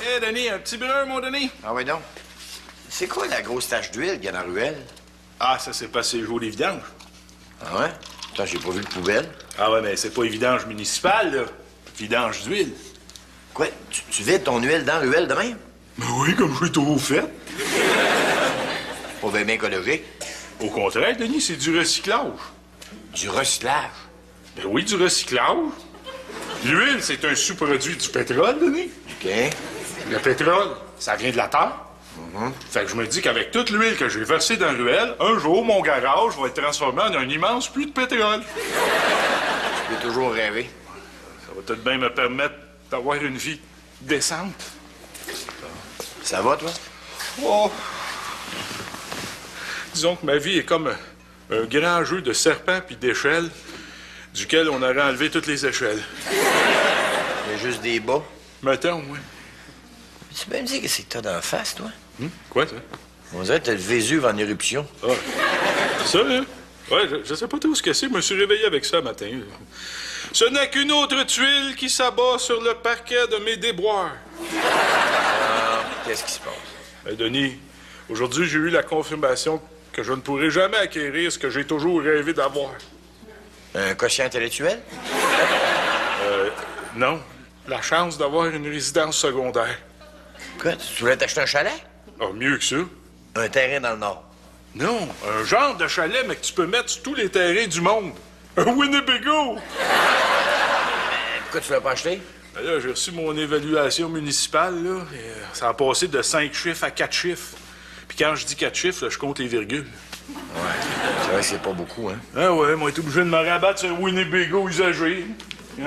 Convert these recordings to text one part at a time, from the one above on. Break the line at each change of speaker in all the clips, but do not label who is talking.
Hé, Denis, un petit brun, mon Denis?
Ah oui, donc. C'est quoi la grosse tache d'huile qu'il y a dans la ruelle?
Ah, ça s'est passé le jour des vidanges.
Ah ouais? Attends, j'ai pas vu de poubelle.
Ah ouais, mais c'est pas les vidanges municipales, là. Vidange d'huile.
Quoi? Tu vides ton huile dans la ruelle de même?
Ben oui, comme je l'ai toujours fait.
Pas bien écologique.
Au contraire, Denis, c'est du recyclage.
Du recyclage.
Ben oui, du recyclage. L'huile, c'est un sous-produit du pétrole, Denis.
OK.
Le pétrole, ça vient de la terre. Fait que je me dis qu'avec toute l'huile que j'ai versée dans la ruelle, un jour, mon garage va être transformé en un immense puits de pétrole.
Tu peux toujours rêver.
Ça va peut-être bien me permettre d'avoir une vie décente.
Ça va, toi?
Oh! Disons que ma vie est comme un grand jeu de serpents puis d'échelles, duquel on aurait enlevé toutes les échelles.
Il y a juste des bas.
Mettons, oui.
Tu peux me dire que c'est que t'as d'en face, toi?
Quoi, ça?
On dirait que t'as le Vésuve en éruption.
Ah, ça, là? Ouais, je sais pas trop ce que c'est. Je me suis réveillé avec ça matin. Ce n'est qu'une autre tuile qui s'abat sur le parquet de mes déboires.
Qu'est-ce qui se passe?
Ben, Denis, aujourd'hui, j'ai eu la confirmation que je ne pourrai jamais acquérir ce que j'ai toujours rêvé d'avoir.
Un quotient intellectuel?
Non. La chance d'avoir une résidence secondaire.
Quoi? Tu voulais t'acheter un chalet?
Ah, mieux que ça.
Un terrain dans le Nord.
Non, un genre de chalet, mais que tu peux mettre sur tous les terrains du monde. Un Winnebago!
Pourquoi tu l'as pas acheté?
Ben là, j'ai reçu mon évaluation municipale, là, et ça a passé de 5 chiffres à 4 chiffres. Puis quand je dis 4 chiffres, là, je compte les virgules.
Ouais. C'est vrai que c'est pas beaucoup, hein?
Ah ouais, moi, été obligé de me rabattre sur un Winnebago usagé. Hein?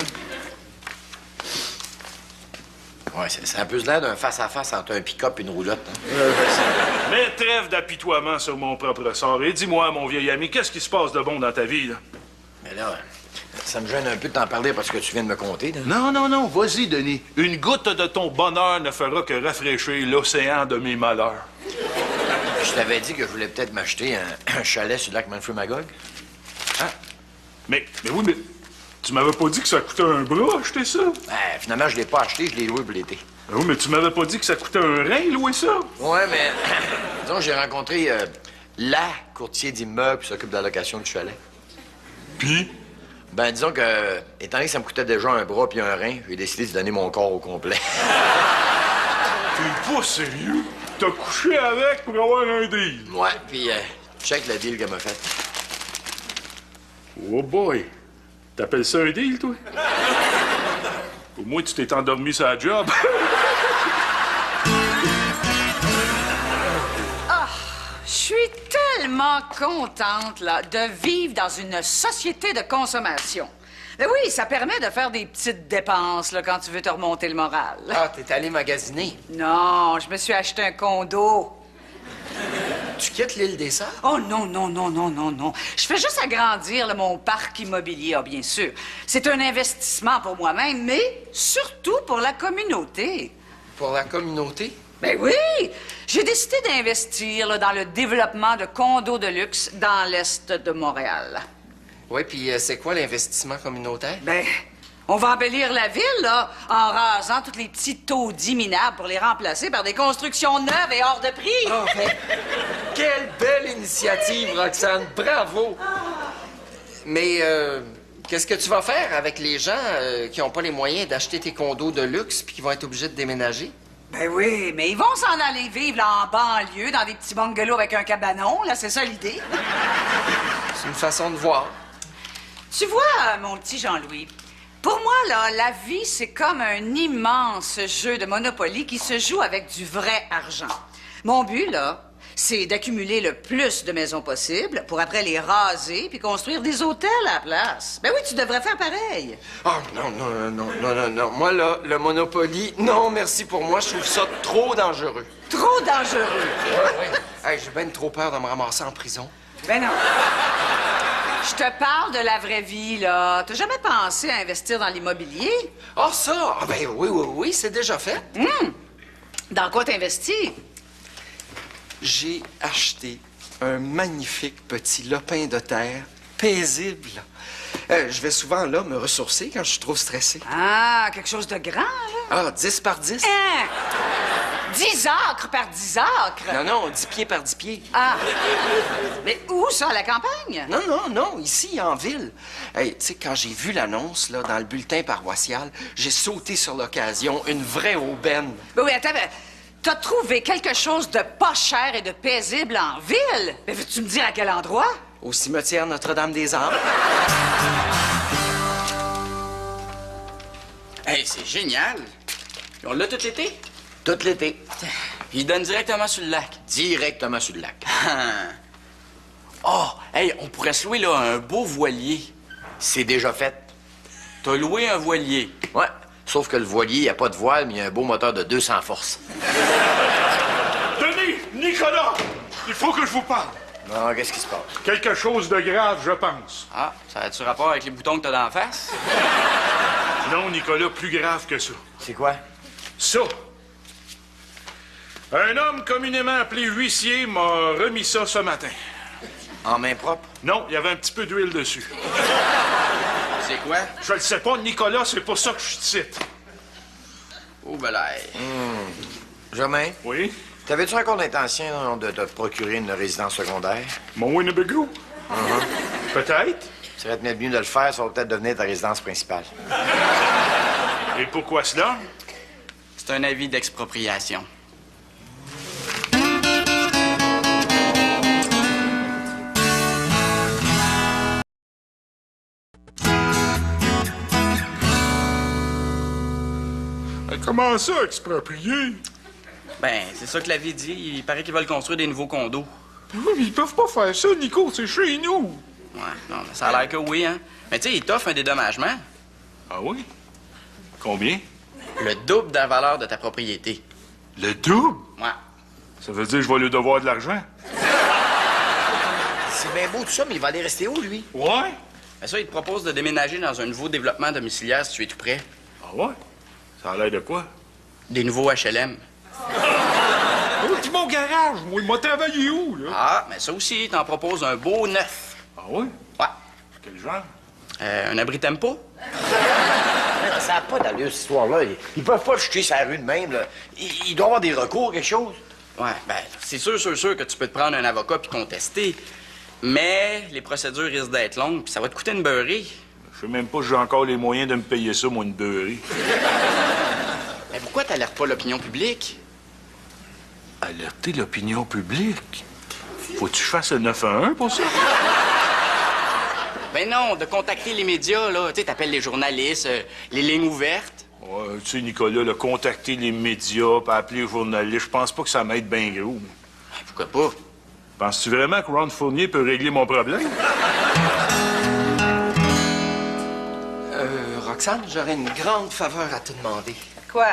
Ouais, ça a plus l'air d'un face-à-face entre un pick-up et une roulotte. Hein?
Mais trêve d'apitoiement sur mon propre sort. Et dis-moi, mon vieil ami, qu'est-ce qui se passe de bon dans ta vie, là?
Mais là, ça me gêne un peu de t'en parler parce que tu viens de me conter. Là.
Non, vas-y, Denis. Une goutte de ton bonheur ne fera que rafraîchir l'océan de mes malheurs.
Je t'avais dit que je voulais peut-être m'acheter un chalet sur le lac Manfred-Magog.
Hein? Mais oui, mais tu m'avais pas dit que ça coûtait un bras acheter ça?
Finalement, je l'ai pas acheté, je l'ai loué pour l'été.
Ah oui, mais tu m'avais pas dit que ça coûtait un rein, louer ça?
Ouais, mais disons, j'ai rencontré la courtier d'immeuble qui s'occupe de la location du chalet.
Puis?
Ben, disons que, étant donné que ça me coûtait déjà un bras puis un rein, j'ai décidé de donner mon corps au complet.
T'es pas sérieux? T'as couché avec pour avoir un deal?
Ouais, puis check le deal qu'elle m'a fait.
Oh boy! T'appelles ça un deal, toi? Au moins, tu t'es endormi sur la job.
Je suis tellement contente, là, de vivre dans une société de consommation. Ben oui, ça permet de faire des petites dépenses, là, quand tu veux te remonter le moral.
Ah, t'es allé magasiner.
Non, je me suis acheté un condo.
Tu quittes l'île des Sœurs?
Oh non. Je fais juste agrandir là, mon parc immobilier, ah, bien sûr. C'est un investissement pour moi-même, mais surtout pour la communauté.
Pour la communauté?
Ben oui! J'ai décidé d'investir là, dans le développement de condos de luxe dans l'Est de Montréal.
Oui, puis c'est quoi l'investissement communautaire?
Ben, on va embellir la ville, là, en rasant tous les petits taudis minables pour les remplacer par des constructions neuves et hors de prix.
Oh, ben, quelle belle initiative, Roxane! Bravo! Mais qu'est-ce que tu vas faire avec les gens qui n'ont pas les moyens d'acheter tes condos de luxe puis qui vont être obligés de déménager?
Ben oui, mais ils vont s'en aller vivre là, en banlieue, dans des petits bungalows avec un cabanon, là, c'est ça l'idée.
C'est une façon de voir.
Tu vois, mon petit Jean-Louis, pour moi, là, la vie, c'est comme un immense jeu de Monopoly qui se joue avec du vrai argent. Mon but, là, c'est d'accumuler le plus de maisons possible pour après les raser puis construire des hôtels à la place. Ben oui, tu devrais faire pareil.
Oh, non. Moi, là, le Monopoly, non, merci pour moi. Je trouve ça trop dangereux.
Trop dangereux.
Hey, j'ai bien trop peur de me ramasser en prison.
Ben non. Je te parle de la vraie vie, là. T'as jamais pensé à investir dans l'immobilier?
Ah, ça? Ah, ben oui, c'est déjà fait.
Dans quoi t'investis?
J'ai acheté un magnifique petit lopin de terre, paisible. Je vais souvent là me ressourcer quand je suis trop stressé.
Ah, quelque chose de grand, là?
Ah, 10 par 10?
Hein? 10 acres par 10 acres?
Non, non, 10 pieds par 10 pieds.
Ah. Mais où, ça, à la campagne?
Non, non, non, ici, en ville. Hey, tu sais, quand j'ai vu l'annonce, là, dans le bulletin paroissial, j'ai sauté sur l'occasion, une vraie aubaine.
Ben oui, attends, t'as trouvé quelque chose de pas cher et de paisible en ville? Mais veux-tu me dire à quel endroit?
Au cimetière Notre-Dame-des-Arbres.
Hey, c'est génial! On l'a tout l'été?
Tout l'été.
Puis il donne directement sur le lac.
Directement sur le lac.
Oh, hey, on pourrait se louer là un beau voilier.
C'est déjà fait.
T'as loué un voilier.
Ouais. Sauf que le voilier, il n'y a pas de voile, mais il y a un beau moteur de 200 forces.
Denis, Nicolas, il faut que je vous parle.
Non, qu'est-ce qui se passe?
Quelque chose de grave, je pense.
Ah, ça a-tu rapport avec les boutons que t'as dans la face?
Non, Nicolas, plus grave que ça.
C'est quoi?
Ça. Un homme communément appelé huissier m'a remis ça ce matin.
En main propre?
Non, il y avait un petit peu d'huile dessus.
C'est quoi?
Je le sais pas, Nicolas, c'est pour ça que je te cite.
Oh, ben là.
Germain,
Oui?
t'avais-tu encore l'intention de te procurer une résidence secondaire?
Mon Winnebago? Peut-être.
Tu serais mieux de le faire, ça va peut-être devenir ta résidence principale.
Et pourquoi cela?
C'est un avis d'expropriation.
Comment ça, exproprier?
Ben, c'est ça que la vie dit. Il paraît qu'ils veulent construire des nouveaux condos.
Oui, mais ils peuvent pas faire ça, Nico, c'est chez nous.
Ouais, non, mais ça a l'air que oui, hein. Mais tu sais, ils t'offrent un dédommagement.
Ah oui? Combien?
Le double de la valeur de ta propriété.
Le double?
Ouais.
Ça veut dire que je vais lui devoir de l'argent?
C'est bien beau tout ça, mais il va aller rester où, lui?
Ouais?
Ben ça, ils te proposent de déménager dans un nouveau développement domiciliaire si tu es tout prêt.
Ah ouais? Ça a l'air de quoi?
Des nouveaux HLM.
Oh, c'est mon garage, moi, il m'a travaillé où, là?
Ah, mais ça aussi, t'en proposes un beau neuf.
Ah ouais?
Ouais.
Quel genre?
Un abri tempo?
Ça n'a pas d'allure, cette histoire-là. Ils peuvent pas le jeter sur la rue de même, là. Il doit y avoir des recours, quelque chose.
Ouais, ben, c'est sûr que tu peux te prendre un avocat puis contester. Mais les procédures risquent d'être longues, puis ça va te coûter une beurrée.
Je sais même pas si j'ai encore les moyens de me payer ça, moi, une beurrée.
Mais pourquoi t'alertes pas l'opinion publique?
Alerter l'opinion publique? Faut-tu que je fasse le 911 pour ça?
Ben non, de contacter les médias, là. Tu sais, t'appelles les journalistes, les lignes ouvertes.
Ouais, tu sais, Nicolas, là, contacter les médias, puis appeler les journalistes, je pense pas que ça m'aide bien gros.
Ben, pourquoi pas?
Penses-tu vraiment que Ron Fournier peut régler mon problème?
Roxane, j'aurais une grande faveur à te demander.
Quoi?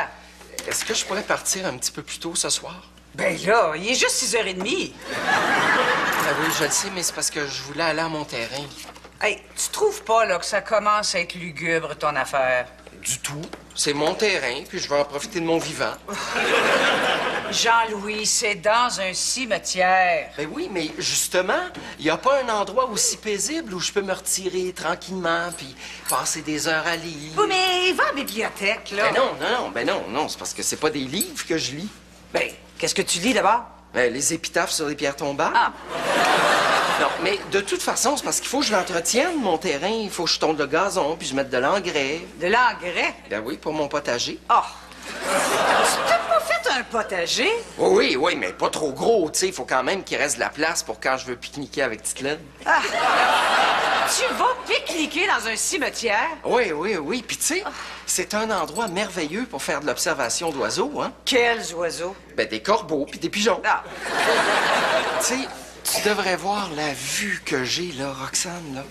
Est-ce que je pourrais partir un petit peu plus tôt ce soir?
Ben là, il est juste 6h30.
Ah oui, je le sais, mais c'est parce que je voulais aller à mon terrain.
Hey, tu trouves pas, là, que ça commence à être lugubre, ton affaire?
Du tout. C'est mon terrain, puis je vais en profiter de mon vivant.
Jean-Louis, c'est dans un cimetière.
Ben oui, mais justement, il n'y a pas un endroit aussi paisible où je peux me retirer tranquillement puis passer des heures à lire.
Oui, mais va à la bibliothèque, là.
Ben non, c'est parce que c'est pas des livres que je lis.
Ben, qu'est-ce que tu lis d'abord?
Ben, les épitaphes sur les pierres tombantes.
Ah.
Non, mais de toute façon, c'est parce qu'il faut que je l'entretienne, mon terrain. Il faut que je tonde le gazon puis je mette de l'engrais.
De l'engrais?
Ben oui, pour mon potager.
Oh! Tu t'as pas fait un potager?
Oui, mais pas trop gros, tu sais. Il faut quand même qu'il reste de la place pour quand je veux pique-niquer avec Tite-Laine.
Ah! Tu vas pique-niquer dans un cimetière?
Oui. Puis tu sais, c'est un endroit merveilleux pour faire de l'observation d'oiseaux, hein?
Quels oiseaux?
Ben, des corbeaux puis des pigeons.
Ah!
Tu sais, tu devrais voir la vue que j'ai, là, Roxane, là.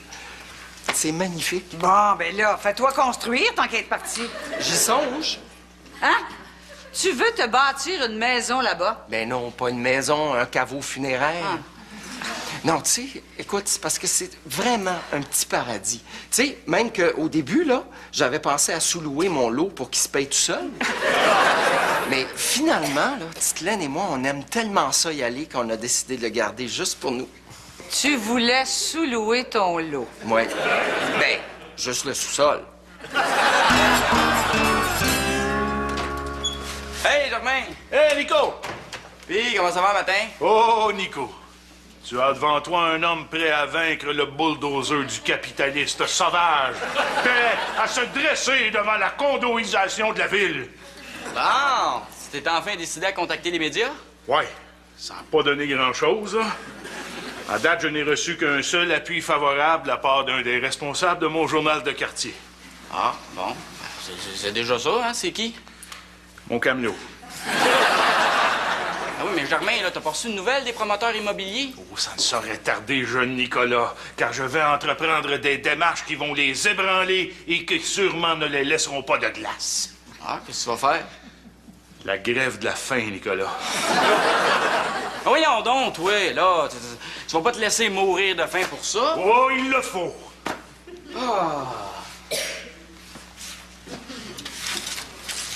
C'est magnifique.
Bon, ben là, fais-toi construire tant qu'à être parti.
J'y songe.
Hein? Tu veux te bâtir une maison là-bas?
Ben non, pas une maison, un caveau funéraire. Non, tu sais, écoute, c'est parce que c'est vraiment un petit paradis. Tu sais, même qu'au début, là, j'avais pensé à sous-louer mon lot pour qu'il se paye tout seul. Mais finalement, là, Tite-Laine et moi, on aime tellement ça y aller qu'on a décidé de le garder juste pour nous.
Tu voulais sous-louer ton lot.
Ouais. Ben, juste le sous-sol.
Hey, Germain!
Hé, Nico!
Puis, comment ça va, matin?
Oh, Nico. Tu as devant toi un homme prêt à vaincre le bulldozer du capitaliste sauvage, prêt à se dresser devant la condoisation de la ville.
Bon, tu t'es enfin décidé à contacter les médias?
Ouais, ça n'a pas donné grand-chose, hein. À date, je n'ai reçu qu'un seul appui favorable de la part d'un des responsables de mon journal de quartier.
Ah, bon. C'est déjà ça, hein? C'est qui?
Mon camelot.
Ah oui, mais Germain, là, t'as pas reçu une nouvelle des promoteurs immobiliers?
Oh, ça ne saurait tarder, jeune Nicolas, car je vais entreprendre des démarches qui vont les ébranler et qui sûrement ne les laisseront pas de glace.
Ah, qu'est-ce que tu vas faire?
La grève de la faim, Nicolas.
Ah, voyons donc, toi, là. Tu vas pas te laisser mourir de faim pour ça?
Oh, il le faut.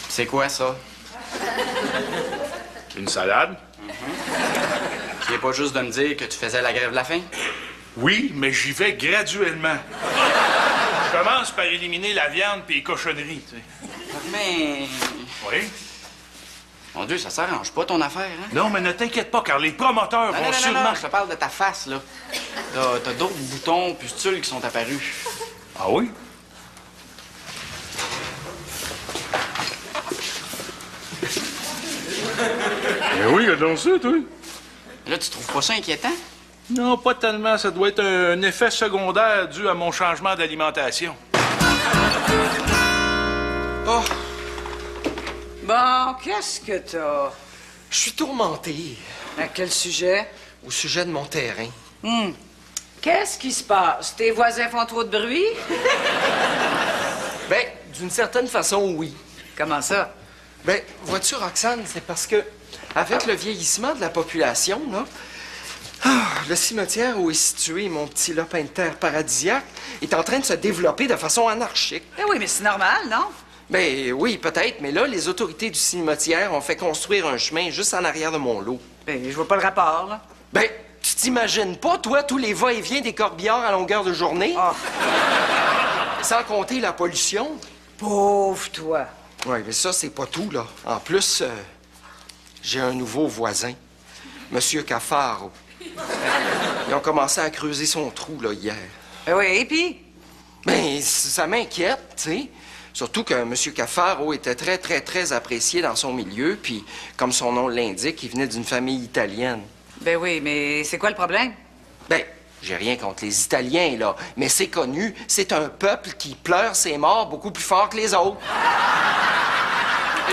C'est quoi, ça?
Une salade?
Tu viens pas juste de me dire que tu faisais la grève de la faim?
Oui, mais j'y vais graduellement. Je commence par éliminer la viande puis les cochonneries, tu sais.
Mais...
Oui?
Mon Dieu, ça s'arrange pas, ton affaire, hein?
Non, mais ne t'inquiète pas, car les promoteurs vont sûrement...
non, je te parle de ta face, là. T'as d'autres boutons pustules qui sont apparus.
Ah oui? Ben oui, regarde ça, toi.
Là, tu trouves pas ça inquiétant?
Non, pas tellement. Ça doit être un effet secondaire dû à mon changement d'alimentation.
Oh,
Bon, qu'est-ce que t'as?
je suis tourmenté
À quel sujet?
au sujet de mon terrain.
Qu'est-ce qui se passe? Tes voisins font trop de bruit?
Ben, d'une certaine façon, oui.
Comment ça?
Ben, vois-tu, Roxane, c'est parce que, avec le vieillissement de la population, là, le cimetière où est situé mon petit lopin de terre paradisiaque est en train de se développer de façon anarchique.
Eh oui, mais c'est normal, non?
Ben oui, peut-être, mais là, les autorités du cimetière ont fait construire un chemin juste en arrière de mon lot.
Ben, je vois pas le rapport, là.
Ben, tu t'imagines pas, toi, tous les va-et-vient des corbillards à longueur de journée?
Ah,
Sans compter la pollution.
pauvre toi.
Oui, mais ça, c'est pas tout, là. En plus, j'ai un nouveau voisin, Monsieur Cafaro. Ils ont commencé à creuser son trou, là, hier.
Ben oui, et puis?
Ben, ça m'inquiète, tu sais. Surtout que M. Cafaro était très, très, très apprécié dans son milieu, puis, comme son nom l'indique, il venait d'une famille italienne.
Ben oui, mais c'est quoi le problème?
Ben, j'ai rien contre les Italiens, là, mais c'est connu, c'est un peuple qui pleure ses morts beaucoup plus fort que les autres.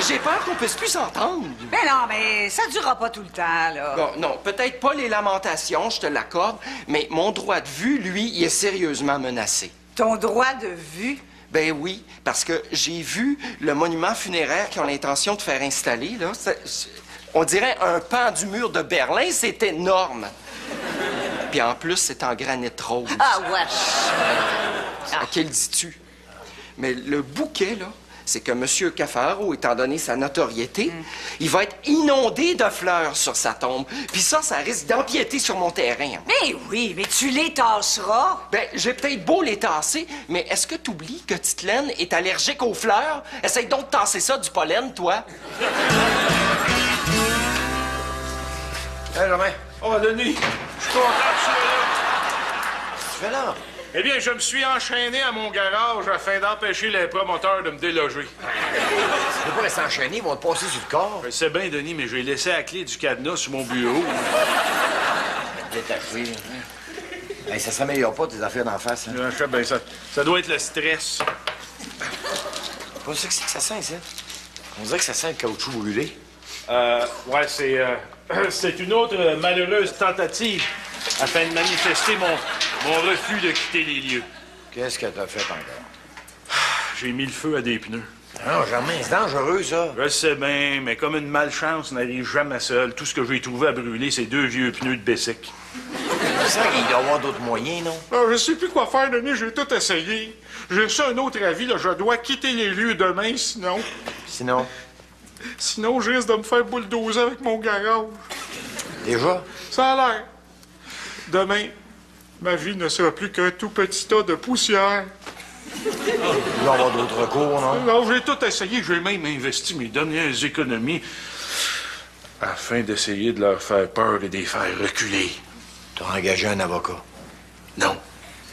J'ai peur qu'on puisse plus s'entendre.
Ben non, mais ça durera pas tout le temps, là.
Bon, non, peut-être pas les lamentations, je te l'accorde, mais mon droit de vue, lui, il est sérieusement menacé.
Ton droit de vue?
Ben oui, parce que j'ai vu le monument funéraire qu'ils ont l'intention de faire installer, là. On dirait un pan du mur de Berlin, c'est énorme. Puis en plus, c'est en granit rose.
Ah, wesh!
À quel dis-tu? Mais le bouquet, là, c'est que M. Cafaro, étant donné sa notoriété, il va être inondé de fleurs sur sa tombe. Puis ça risque d'empiéter sur mon terrain.
Mais oui, mais tu les tasseras.
Ben, j'ai peut-être beau les tasser, mais est-ce que tu oublies que Titelaine est allergique aux fleurs? Essaye donc de tasser ça du pollen, toi.
Hé, Romain,
Oh, Denis, je suis content que tu sois là.
qu'est-ce que tu fais là?
Eh bien, je me suis enchaîné à mon garage afin d'empêcher les promoteurs de me déloger.
Tu peux pas rester enchaîné, ils vont te passer sur le corps.
Je sais bien, Denis, mais j'ai laissé la clé du cadenas sur mon bureau.
Détaché. Hey, ça s'améliore pas, tes affaires d'en face. Hein?
Je sais bien, ça doit être le stress.
Pas ça que c'est que ça sent, ça. On dirait que ça sent le caoutchouc brûlé.
Ouais, c'est une autre malheureuse tentative afin de manifester mon refus de quitter les lieux.
Qu'est-ce que t'as fait encore?
J'ai mis le feu à des pneus.
Non, Germain, c'est dangereux, ça.
Je sais bien, mais comme une malchance n'arrive jamais seule, tout ce que j'ai trouvé à brûler, c'est 2 vieux pneus de Bessic.
C'est ça qu'il doit y avoir d'autres moyens, non?
Je sais plus quoi faire, Denis, j'ai tout essayé. J'ai reçu un autre avis, là, je dois quitter les lieux demain, sinon...
Sinon,
je risque de me faire bulldozer avec mon garage.
déjà?
Ça a l'air. Demain, ma vie ne sera plus qu'un tout petit tas de poussière.
Il va y avoir d'autres recours, non?
Non, j'ai tout essayé. J'ai même investi mes dernières économies afin d'essayer de leur faire peur et de les faire reculer.
T'as engagé un avocat.
Non.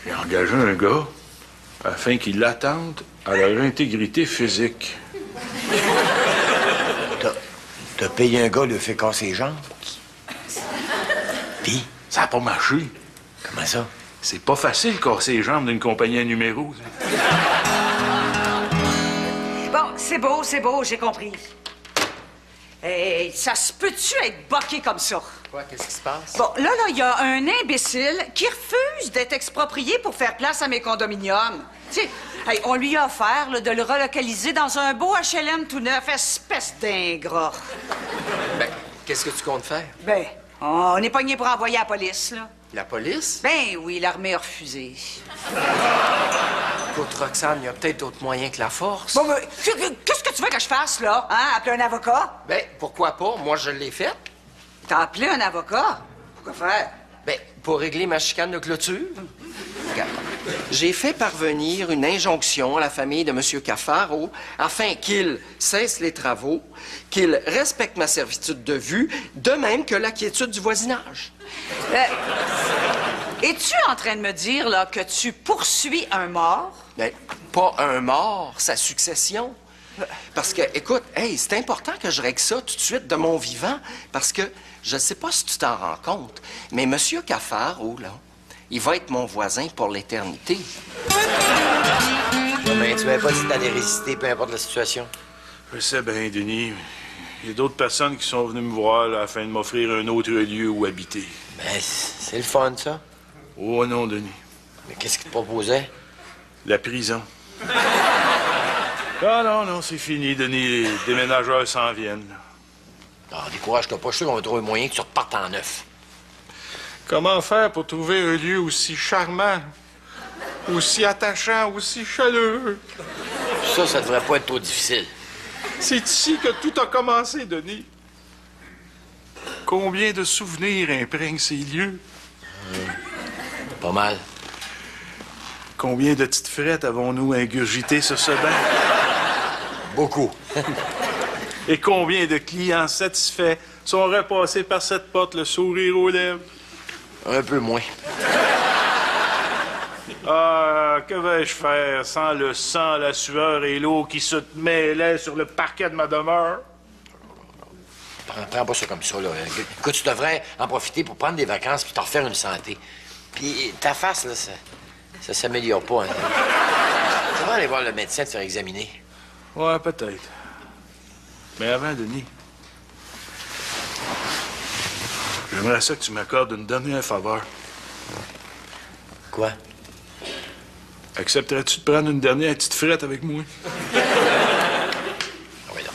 J'ai engagé un gars afin qu'il attente à leur intégrité physique.
T'as payé un gars, lui fait casser les jambes? Puis?
Ça n'a pas marché.
Comment ça?
C'est pas facile de casser les jambes d'une compagnie à numéros.
Bon, c'est beau, j'ai compris. Hey, ça se peut-tu être boqué comme ça?
Quoi, qu'est-ce qui se passe?
Bon, là, il y a un imbécile qui refuse d'être exproprié pour faire place à mes condominiums. Tu sais, hey, on lui a offert là, de le relocaliser dans un beau HLM tout neuf, espèce d'ingrat.
Ben, qu'est-ce que tu comptes faire?
Ben, on est pogné pour envoyer à la police, là.
La police?
Ben oui, l'armée a refusé.
Écoute, Roxane, il y a peut-être d'autres moyens que la force.
Bon, mais qu'est-ce que tu veux que je fasse, là? Hein? Appeler un avocat?
Ben, pourquoi pas? Moi, je l'ai fait.
T'as appelé un avocat? Pourquoi faire?
Ben, pour régler ma chicane de clôture. Regarde. J'ai fait parvenir une injonction à la famille de M. Cafaro afin qu'il cesse les travaux, qu'il respecte ma servitude de vue, de même que la quiétude du voisinage.
Es-tu en train de me dire, là, que tu poursuis un mort?
Ben, pas un mort, sa succession. Parce que, écoute, hey, c'est important que je règle ça tout de suite de mon vivant, parce que je sais pas si tu t'en rends compte, mais M. Cafaro, là, il va être mon voisin pour l'éternité.
Mais tu m'avais pas dit que t'allais résister, peu importe la situation.
Je sais bien, Denis. Il y a d'autres personnes qui sont venues me voir là, afin de m'offrir un autre lieu où habiter.
Ben, c'est le fun, ça.
Oh non, Denis.
Mais qu'est-ce qu'il te proposait?
La prison. Non, c'est fini, Denis. Les déménageurs s'en viennent.
Ah, décourage-toi pas, je suis sûr qu'on va trouver un moyen que tu repartes en neuf.
Comment faire pour trouver un lieu aussi charmant, aussi attachant, aussi chaleureux?
Ça devrait pas être trop difficile.
C'est ici que tout a commencé, Denis. Combien de souvenirs imprègnent ces lieux?
Pas mal.
Combien de petites frettes avons-nous ingurgitées sur ce banc?
Beaucoup.
Et combien de clients satisfaits sont repassés par cette porte, le sourire aux lèvres?
Un peu moins.
Ah, que vais-je faire sans le sang, la sueur et l'eau qui se mêlaient sur le parquet de ma demeure?
Prends pas ça comme ça, là. Écoute, tu devrais en profiter pour prendre des vacances puis t'en refaire une santé. Puis ta face, là, ça s'améliore pas, hein. Tu devrais aller voir le médecin te faire examiner.
Ouais, peut-être. Mais avant, Denis, j'aimerais ça que tu m'accordes une dernière faveur.
Quoi?
Accepterais-tu de prendre une dernière petite frette avec moi?
Ah oui, non.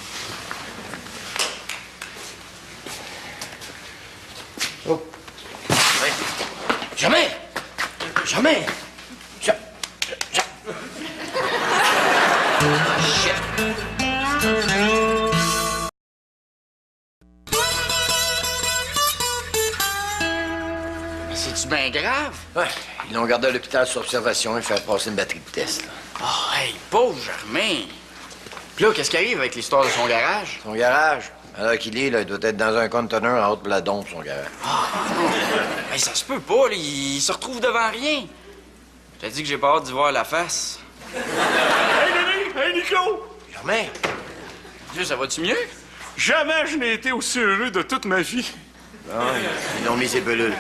Oh. Ouais. Jamais! Jamais!
C'est-tu bien grave?
Ouais. Ils l'ont gardé à l'hôpital sur observation et faire passer une batterie de test, là.
Oh, hey, pauvre Germain! Puis là, qu'est-ce qui arrive avec l'histoire de son garage?
Son garage, à l'heure qu'il est, là, il doit être dans un conteneur en haute de la dompe, son garage.
Hey, ça se peut pas, là. Il se retrouve devant rien. T'as dit que j'ai pas hâte d'y voir la face.
Hey, Denis! Hey, Nico!
Germain!
Dieu, ça va-tu mieux?
Jamais je n'ai été aussi heureux de toute ma vie.
Bon, ils l'ont mis ses pelules.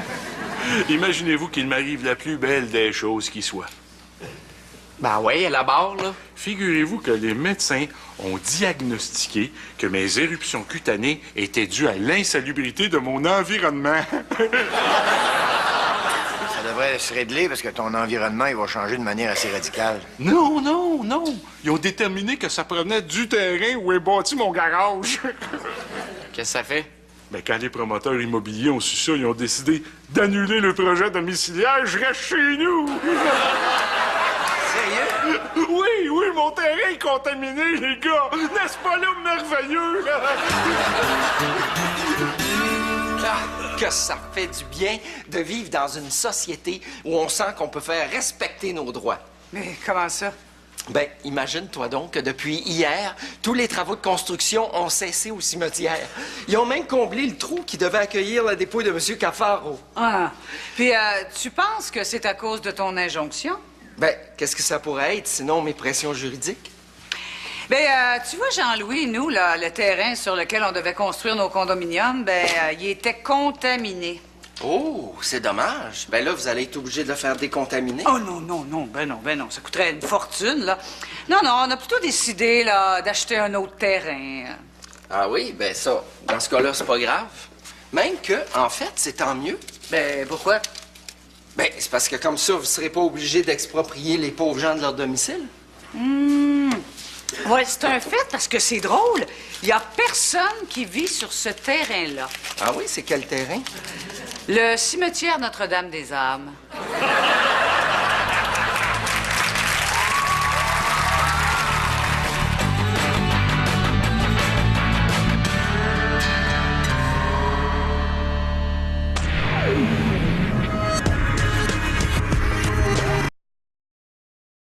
Imaginez-vous qu'il m'arrive la plus belle des choses qui soit.
Ben ouais, à la barre, là.
Figurez-vous que les médecins ont diagnostiqué que mes éruptions cutanées étaient dues à l'insalubrité de mon environnement.
Ça devrait se régler parce que ton environnement, il va changer de manière assez radicale.
Non. Ils ont déterminé que ça provenait du terrain où est bâti mon garage.
Qu'est-ce que ça fait?
Mais quand les promoteurs immobiliers ont su ça, ils ont décidé d'annuler le projet domiciliaire. Je reste chez nous.
Sérieux?
Oui, mon terrain est contaminé, les gars. N'est-ce pas là merveilleux?
Ah, que ça fait du bien de vivre dans une société où on sent qu'on peut faire respecter nos droits.
Mais comment ça?
Ben, imagine-toi donc que depuis hier, tous les travaux de construction ont cessé au cimetière. Ils ont même comblé le trou qui devait accueillir la dépouille de M. Cafaro.
Ah. Puis, tu penses que c'est à cause de ton injonction?
Ben, qu'est-ce que ça pourrait être, sinon mes pressions juridiques?
Ben, tu vois, Jean-Louis, nous, là, le terrain sur lequel on devait construire nos condominiums, ben, il était contaminé.
Oh, c'est dommage. Ben là, vous allez être obligé de le faire décontaminer.
Oh non, non, non, ben non, ça coûterait une fortune, là. Non, on a plutôt décidé, là, d'acheter un autre terrain.
Ah oui, ben ça, dans ce cas-là, c'est pas grave. Même que, en fait, c'est tant mieux.
Ben, pourquoi?
Ben, c'est parce que comme ça, vous serez pas obligé d'exproprier les pauvres gens de leur domicile.
Ouais, c'est un fait, parce que c'est drôle. Il y a personne qui vit sur ce terrain-là.
Ah oui, c'est quel terrain?
Le cimetière Notre-Dame-des-Âmes.